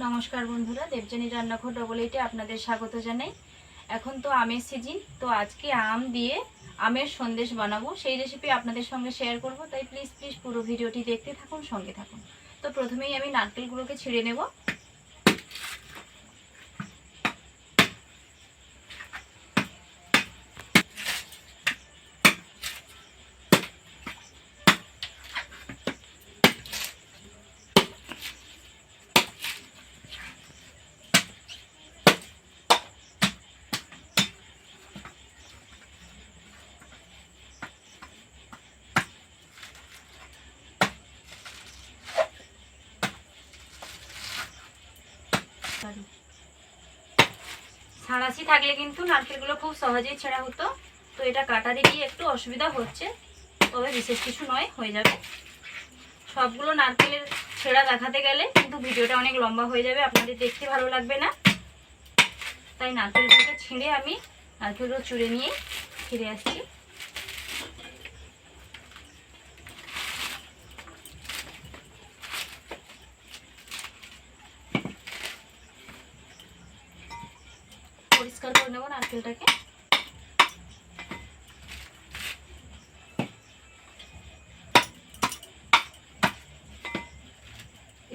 নমস্কার বন্ধুরা, দেবজানি রান্নাঘর ডবল এইটে আপনাদের স্বাগত জানাই। এখন তো আমের সিজন, তো আজকে আম দিয়ে আমের সন্দেশ বানাবো, সেই রেসিপি আপনাদের সঙ্গে শেয়ার করব। তাই প্লিজ পুরো ভিডিওটি দেখতে থাকুন, সঙ্গে থাকুন। তো প্রথমেই আমি নারকেলগুলোকে ছিঁড়ে নেব। ছাড়াছি থাকলে কিন্তু নারকেলগুলো খুব সহজেই ছেঁড়া হতো। তো এটা কাটারে গিয়ে একটু অসুবিধা হচ্ছে, তবে বিশেষ কিছু নয়, হয়ে যাবে। সবগুলো নারকেলের ছেঁড়া দেখাতে গেলে কিন্তু ভিডিওটা অনেক লম্বা হয়ে যাবে, আপনাদের দেখতে ভালো লাগবে না। তাই নারকেলগুলোকে ছিঁড়ে আমি নারকেলগুলো চুড়ে নিয়ে ফিরে আসছি। পরিষ্কার করে নেব নারকেলটাকে।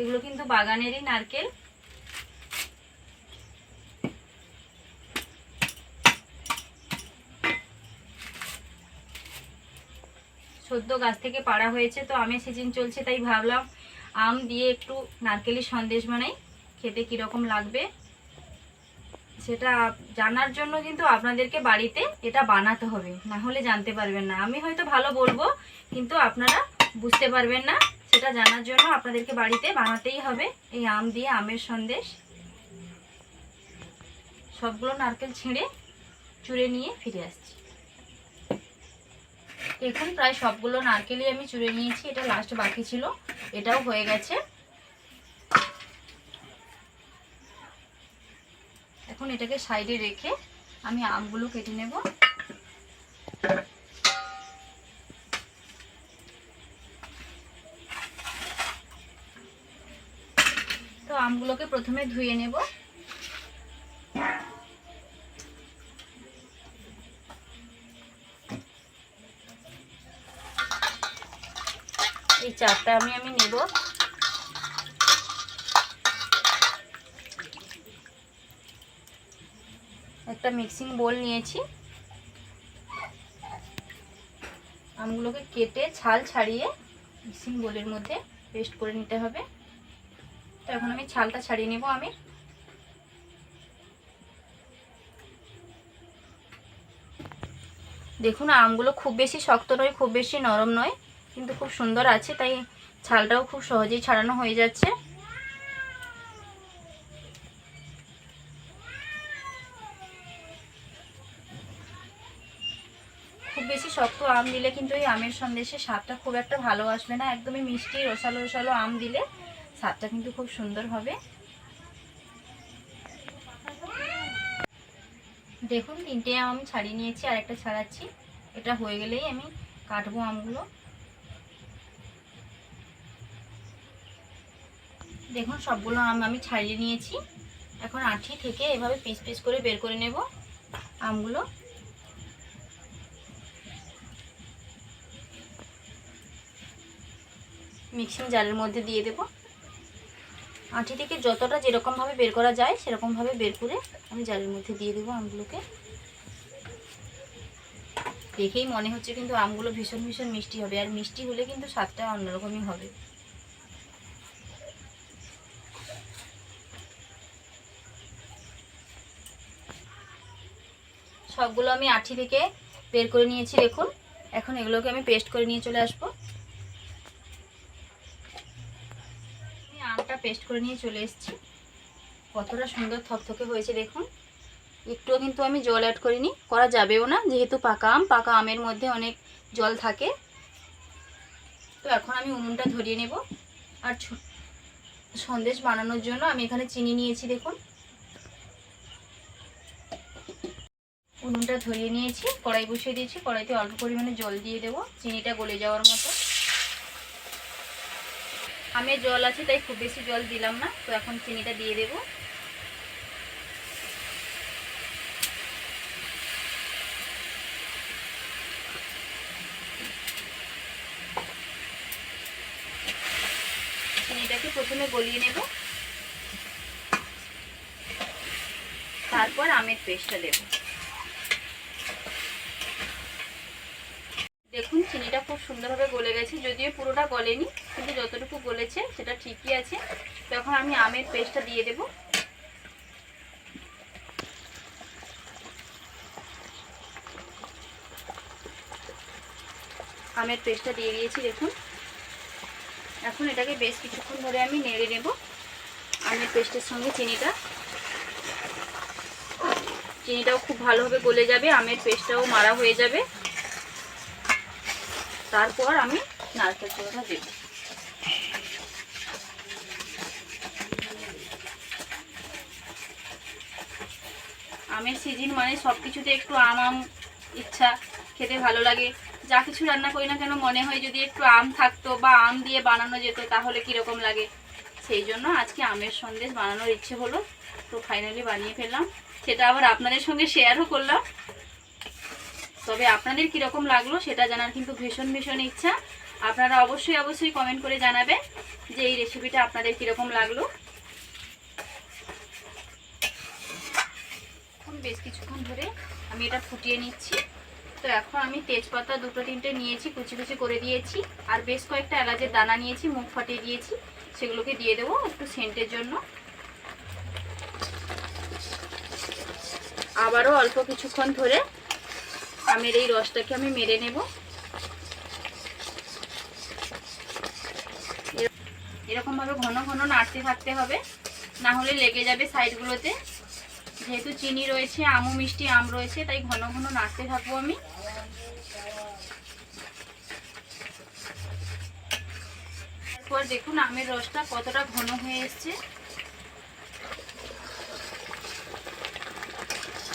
এগুলো কিন্তু বাগানেরই নারকেল। সদ্য গাছ থেকে পাড়া হয়েছে, তো আমের সিজন চলছে, তাই ভাবলাম আম দিয়ে একটু নারকেলের সন্দেশ বানাই, খেতে কীরকম লাগবে সেটা জানার জন্য কিন্তু আপনাদেরকে বাড়িতে এটা বানাতে হবে, না হলে জানতে পারবেন না। আমি হয়তো ভালো বলবো কিন্তু আপনারা বুঝতে পারবেন না, সেটা জানার জন্য আপনাদেরকে বাড়িতে বানাতেই হবে এই আম দিয়ে আমের সন্দেশ। সবগুলো নারকেল ছিঁড়ে চুড়ে নিয়ে ফিরে আসছি। এখন প্রায় সবগুলো নারকেলই আমি চুড়ে নিয়েছি, এটা লাস্ট বাকি ছিল, এটাও হয়ে গেছে। এখন এটাকে সাইডে রেখে আমি আমগুলো কেটে নেব। তো আমগুলোকে প্রথমে ধুয়ে নেব। এই চারটা আমি নেব। একটা মিক্সিং বোল নিয়েছি, আমগুলোকে কেটে ছাল ছাড়িয়ে মিক্সিং বোলের মধ্যে পেস্ট করে নিতে হবে। তো এখন আমি ছালটা ছাড়িয়ে নেব। আমি দেখুন আমগুলো খুব বেশি শক্ত নয়, খুব বেশি নরম নয়, কিন্তু খুব সুন্দর আছে, তাই ছালটাও খুব সহজেই ছাড়ানো হয়ে যাচ্ছে। খুব বেশি শক্ত আম দিলে কিন্তু এই আমের সন্দেশে স্বাদটা খুব একটা ভালো আসবে না। একদমই মিষ্টি রসালো রসালো আম দিলে স্বাদটা কিন্তু খুব সুন্দর হবে। দেখুন তিনটে আম আমি ছাড়িয়ে নিয়েছি, আর একটা ছাড়াচ্ছি। এটা হয়ে গেলেই আমি কাটবো আমগুলো। দেখুন সবগুলো আম আমি ছাড়িয়ে নিয়েছি। এখন আঁটি থেকে এভাবে পিস পিস করে বের করে নেব আমগুলো। মিক্সিং জারের মধ্যে দিয়ে দেব। আঁটি থেকে যতটা যেরকমভাবে বের করা যায় সেরকমভাবে বের করে আমি জারের মধ্যে দিয়ে দেবো আমগুলোকে। দেখেই মনে হচ্ছে কিন্তু আমগুলো ভীষণ ভীষণ মিষ্টি হবে, আর মিষ্টি হলে কিন্তু স্বাদটা অন্যরকমই হবে। সবগুলো আমি আঁটি থেকে বের করে নিয়েছি দেখুন। এখন এগুলোকে আমি পেস্ট করে নিয়ে চলে আসবো। আমি আমটা পেস্ট করে নিয়ে চলে এসেছি। কতটা সুন্দর থকথকে হয়েছে দেখুন। একটুও কিন্তু আমি জল অ্যাড করিনি, করা যাবেও না, যেহেতু পাকা আম, পাকা আমের মধ্যে অনেক জল থাকে। তো এখন আমি উনুনটা ধরিয়ে নেব। আর সন্দেশ বানানোর জন্য আমি এখানে চিনি নিয়েছি দেখুন। উনুনটা ধরিয়ে নিয়েছি, কড়াই বসিয়ে দিয়েছি, কড়াইতে অল্প পরিমাণে জল দিয়ে দেবো চিনিটা গলে যাওয়ার মতো। আমের জল আছে তাই খুব বেশি জল দিলাম না। তো এখন চিনিটা দিয়ে দেব। চিনিটাকে প্রথমে গলিয়ে নেব, তারপর আমের পেস্টটা দেব। দেখুন চিনিটা খুব সুন্দরভাবে গলে গেছে, যদিও পুরোটা গলেনি, কিন্তু যতটুকু গলেছে সেটা ঠিকই আছে। তো এখন আমি আমের পেস্টটা দিয়ে দেব। আমের পেস্টটা দিয়ে দিয়েছি দেখুন। এখন এটাকে বেশ কিছুক্ষণ ধরে আমি নেড়ে নেব আমের পেস্টের সঙ্গে চিনিটাও খুব ভালোভাবে গলে যাবে, আমের পেস্টটাও মারা হয়ে যাবে। তারপর আমি নারকেল কোড়াটা দেব। আমের সিজন মানে সব কিছুতে একটু আম ইচ্ছা, খেতে ভালো লাগে। যা কিছু রান্না করি না কেন মনে হয় যদি একটু আম থাকতো বা আম দিয়ে বানানো যেত তাহলে কীরকম লাগে। সেই জন্য আজকে আমের সন্দেশ বানানোর ইচ্ছে হলো, তো ফাইনালি বানিয়ে ফেললাম। সেটা আবার আপনাদের সঙ্গে শেয়ারও করলাম। তবে আপনাদের কীরকম লাগলো সেটা জানার কিন্তু ভীষণ ভীষণ ইচ্ছা। আপনারা অবশ্যই কমেন্ট করে জানাবেন যে এই রেসিপিটা আপনাদের কীরকম লাগলো। বেশ কিছুক্ষণ ধরে আমি এটা ফুটিয়ে নিচ্ছি। তো এখন আমি তেজপাতা 2-3টে নিয়েছি, কুচি কুচি করে দিয়েছি, আর বেশ কয়েকটা এলাচের দানা নিয়েছি, মুখ ফাটিয়ে দিয়েছি, সেগুলোকে দিয়ে দেবো একটু সেন্টের জন্য। আবারও অল্প কিছুক্ষণ ধরে আমের এই রসটাকে আমি মেরে নেব। এরকমভাবে ঘন ঘন নাড়তে থাকতে হবে, না হলে লেগে যাবে সাইডগুলোতে। যেহেতু চিনি রয়েছে, আমও মিষ্টি আম রয়েছে, তাই ঘন ঘন নাড়তে থাকবো আমি। তারপর দেখুন আমের রসটা কতটা ঘন হয়ে এসছে,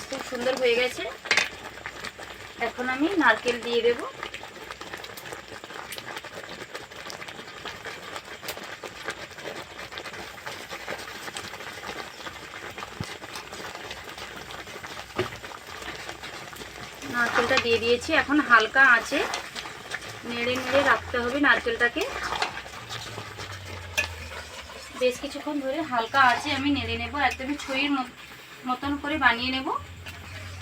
খুব সুন্দর হয়ে গেছে। এখন আমি নারকেল দিয়ে দেব। নারকেলটা দিয়ে দিয়েছি, এখন হালকা আঁচে নেড়ে নেড়ে রাখতে হবে নারকেলটাকে। বেশ কিছুক্ষণ ধরে হালকা আঁচে আমি নেড়ে নেব, একদমই ছইয়ের মতন করে বানিয়ে নেব।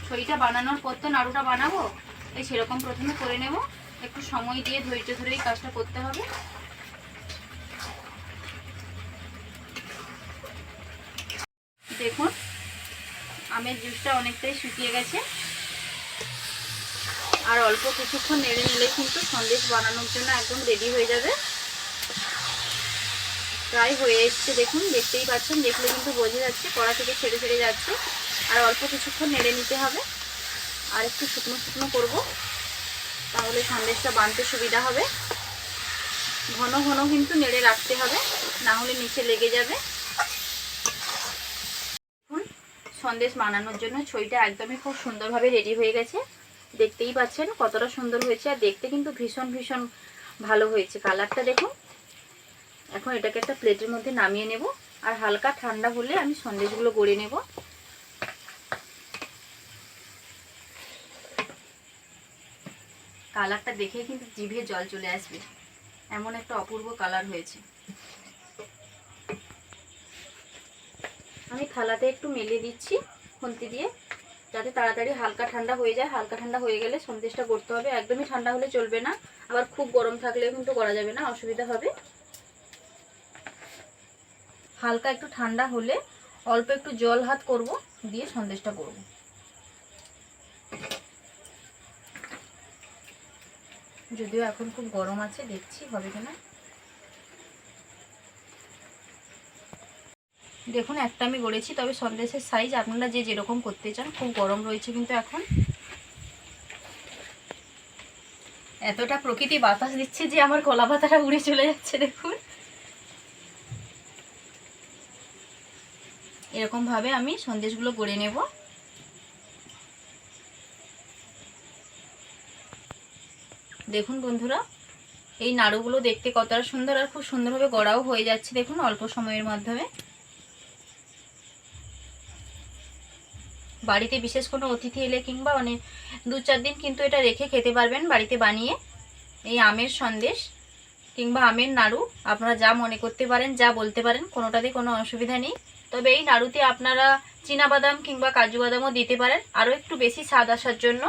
ছইটা বানানোর পর তো নাড়ুটা বানাবো, তাই সেরকম প্রথমে করে নেব। একটু সময় দিয়ে ধৈর্য ধরে এই কাজটা করতে হবে। দেখুন আমের জুসটা অনেকটাই শুকিয়ে গেছে, আর অল্প কিছুক্ষণ নেড়ে নিলে কিন্তু সন্দেশ বানানোর জন্য একদম রেডি হয়ে যাবে। প্রায় হয়ে এসছে দেখুন, দেখতেই পাচ্ছেন, দেখলে কিন্তু বোঝা যাচ্ছে কড়া থেকে ছেড়ে ছেড়ে যাচ্ছে। আর অল্প কিছুক্ষণ নেড়ে নিতে হবে, আর একটু শুকনো শুকনো করবো, তাহলে সন্দেশটা বানতে সুবিধা হবে। ঘন ঘন কিন্তু নেড়ে রাখতে হবে, না হলে নিচে লেগে যাবে। সন্দেশ বানানোর জন্য ছইটা একদমই খুব সুন্দরভাবে রেডি হয়ে গেছে। দেখতেই পাচ্ছেন কতটা সুন্দর হয়েছে, আর দেখতে কিন্তু ভীষণ ভীষণ ভালো হয়েছে। কালারটা দেখুন। এখন এটাকে একটা প্লেটের মধ্যে নামিয়ে নেব, আর হালকা ঠান্ডা হলে আমি সন্দেশগুলো গড়ে নেব। কালারটা দেখে কিন্তু জিভে জল চলে আসবে, এমন একটা অপূর্ব কালার হয়েছে। আমি থালাতে একটু মেলে দিচ্ছি খুন্তি দিয়ে, যাতে তাড়াতাড়ি হালকা ঠান্ডা হয়ে যায়। হালকা ঠান্ডা হয়ে গেলে সন্দেশটা করতে হবে, একদমই ঠান্ডা হলে চলবে না, আবার খুব গরম থাকলেও কিন্তু করা যাবে না, অসুবিধা হবে। হালকা একটু ঠান্ডা হলে অল্প একটু জল হাত করব, দিয়ে সন্দেশটা করব। যদিও এখন খুব গরম আছে, দেখছি হবে কিনা। দেখুন একটা আমি গড়েছি, তবে সন্দেশের সাইজ আপনারা যে যেরকম করতে চান। খুব গরম রয়েছে কিন্তু এখন, এতটা প্রকৃতি বাতাস দিচ্ছে যে আমার কলা পাতাটা উড়ে চলে যাচ্ছে। দেখুন এরকম ভাবে আমি সন্দেশগুলো গড়ে নেব। দেখুন বন্ধুরা এই নাড়ুগুলো দেখতে কতটা সুন্দর আর খুব সুন্দরভাবে গড়াও হয়ে যাচ্ছে দেখুন অল্প সময়ের মাধ্যমে। বাড়িতে বিশেষ কোনো অতিথি এলে কিংবা 2-4 দিন কিন্তু এটা রেখে খেতে পারবেন বাড়িতে বানিয়ে। এই আমের সন্দেশ কিংবা আমের নাড়ু আপনারা যা মনে করতে পারেন, যা বলতে পারেন, কোনোটাতে কোনো অসুবিধা নেই। তবে এই নাড়ুতে আপনারা চীনাবাদাম কিংবা কাজু বাদামও দিতে পারেন আরও একটু বেশি স্বাদ আসার জন্য।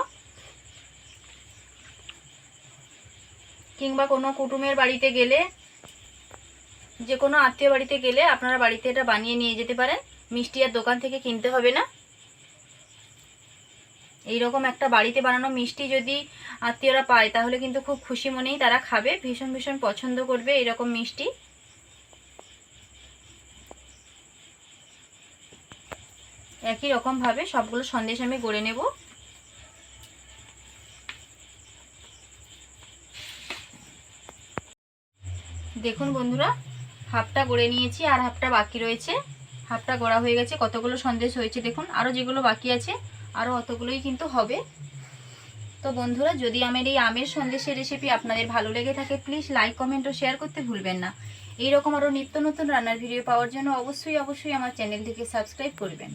কিংবা কোনো কুটুমের বাড়িতে গেলে, যে কোনো আত্মীয় বাড়িতে গেলে আপনারা বাড়িতে এটা বানিয়ে নিয়ে যেতে পারেন, মিষ্টি আর দোকান থেকে কিনতে হবে না। এইরকম একটা বাড়িতে বানানো মিষ্টি যদি আত্মীয়রা পায় তাহলে কিন্তু খুব খুশি মনেই তারা খাবে, ভীষণ ভীষণ পছন্দ করবে এরকম মিষ্টি। একই রকমভাবে সবগুলো সন্দেশ আমি গড়ে নেব। দেখুন বন্ধুরা, হাফটা গড়ে নিয়েছি আর হাফটা বাকি রয়েছে। হাফটা গড়া হয়ে গেছে, কতগুলো সন্দেশ হয়েছে দেখুন, আরও যেগুলো বাকি আছে আরও অতগুলোই কিন্তু হবে। তো বন্ধুরা, যদি আমার এই আমের সন্দেশের রেসিপি আপনাদের ভালো লেগে থাকে প্লিজ লাইক, কমেন্ট ও শেয়ার করতে ভুলবেন না। এইরকম আরও নিত্য নতুন রান্নার ভিডিও পাওয়ার জন্য অবশ্যই আমার চ্যানেলটিকে সাবস্ক্রাইব করবেন,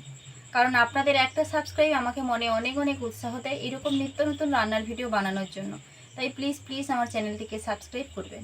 কারণ আপনাদের একটা সাবস্ক্রাইব আমাকে মনে অনেক অনেক উৎসাহ দেয় এরকম নিত্য নতুন রান্নার ভিডিও বানানোর জন্য। তাই প্লিজ আমার চ্যানেলটিকে সাবস্ক্রাইব করবেন।